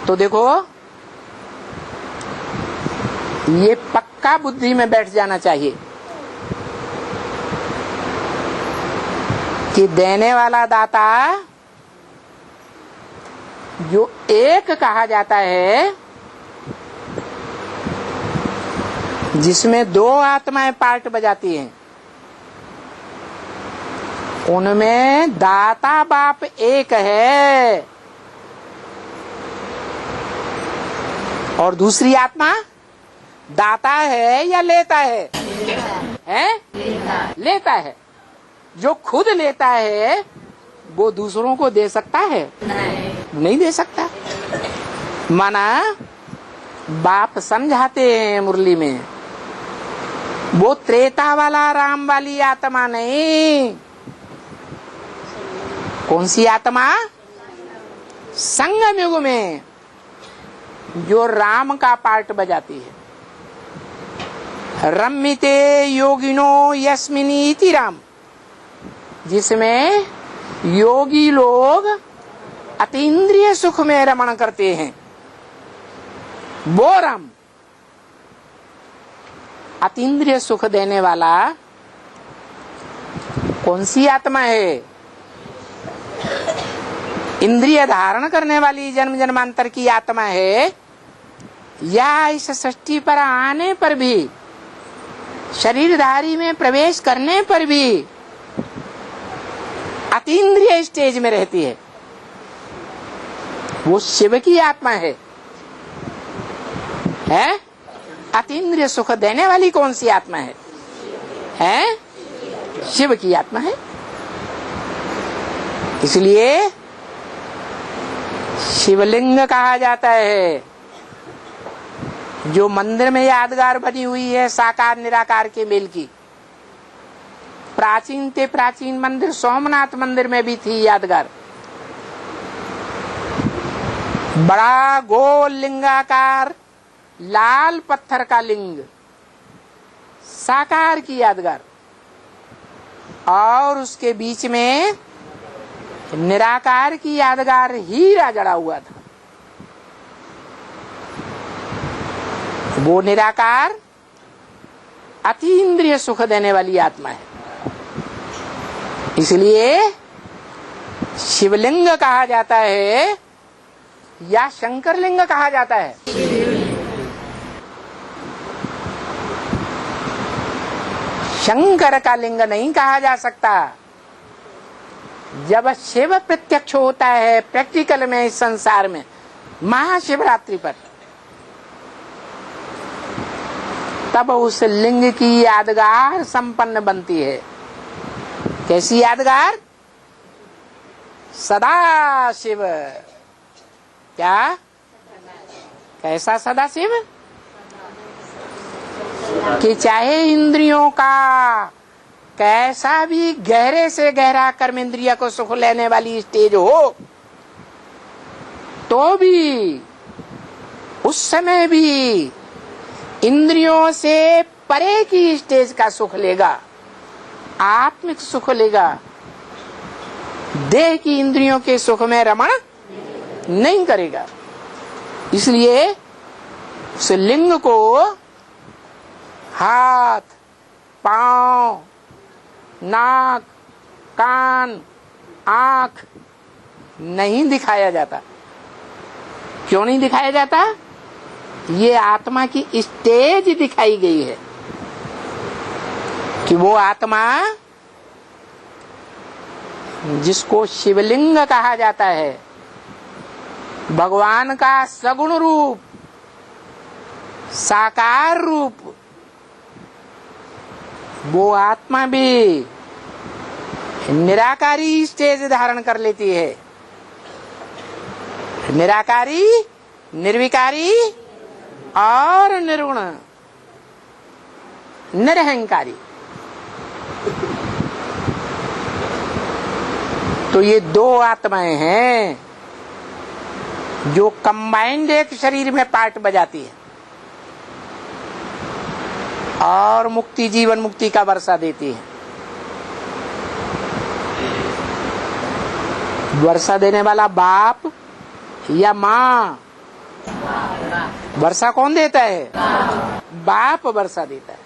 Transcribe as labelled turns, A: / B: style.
A: तो देखो ये पक्का बुद्धि में बैठ जाना चाहिए कि देने वाला दाता जो एक कहा जाता है, जिसमें दो आत्माएं पार्ट बजाती हैं, उनमें दाता बाप एक है और दूसरी आत्मा दाता है या लेता है? लेता है। जो खुद लेता है वो दूसरों को दे सकता है? नहीं दे सकता। माना बाप समझाते हैं मुरली में, वो त्रेता वाला राम वाली आत्मा नहीं। कौन सी आत्मा? संगम युग में जो राम का पार्ट बजाती है। रम्मिते योगिनो यस्मिनीति राम, जिसमें योगी लोग अतीन्द्रिय सुख में रमण करते हैं, वो राम। अतीन्द्रिय सुख देने वाला कौन सी आत्मा है? इंद्रिय धारण करने वाली जन्म जन्मांतर की आत्मा है, या इस सृष्टि पर आने पर भी, शरीरधारी में प्रवेश करने पर भी अतीन्द्रिय स्टेज में रहती है? वो शिव की आत्मा है। अतीन्द्रिय सुख देने वाली कौन सी आत्मा है? शिव की आत्मा है। इसलिए शिवलिंग कहा जाता है। जो मंदिर में यादगार बनी हुई है साकार निराकार के मेल की, प्राचीन ते प्राचीन मंदिर सोमनाथ मंदिर में भी थी यादगार। बड़ा गोल लिंगाकार लाल पत्थर का लिंग, साकार की यादगार, और उसके बीच में निराकार की यादगार हीरा जड़ा हुआ था। वो निराकार अतीन्द्रिय सुख देने वाली आत्मा है। इसलिए शिवलिंग कहा जाता है या शंकर लिंग कहा जाता है? शंकर का लिंग नहीं कहा जा सकता। जब शिव प्रत्यक्ष होता है प्रैक्टिकल में इस संसार में महाशिवरात्रि पर, तब उस लिंग की यादगार संपन्न बनती है। कैसी यादगार? सदा शिव। क्या? कैसा सदा शिव? कि चाहे इंद्रियों का कैसा भी गहरे से गहरा कर्म इंद्रिया को सुख लेने वाली स्टेज हो, तो भी उस समय भी इंद्रियों से परे की स्टेज का सुख लेगा, आत्मिक सुख लेगा। देह की इंद्रियों के सुख में रमण नहीं करेगा। इसलिए उस लिंग को हाथ, पांव, नाक, कान, आंख नहीं दिखाया जाता। क्यों नहीं दिखाया जाता? ये आत्मा की स्टेज दिखाई गई है कि वो आत्मा जिसको शिवलिंग कहा जाता है, भगवान का सगुण रूप, साकार रूप, वो आत्मा भी निराकारी स्टेज धारण कर लेती है। निराकारी, निर्विकारी और निर्गुण, निरहंकारी। तो ये दो आत्माएं हैं जो कंबाइंड एक शरीर में पार्ट बजाती है और मुक्ति, जीवन मुक्ति का वर्षा देती है। वर्षा देने वाला बाप या माँ वर्षा कौन देता है? बाप वर्षा देता है।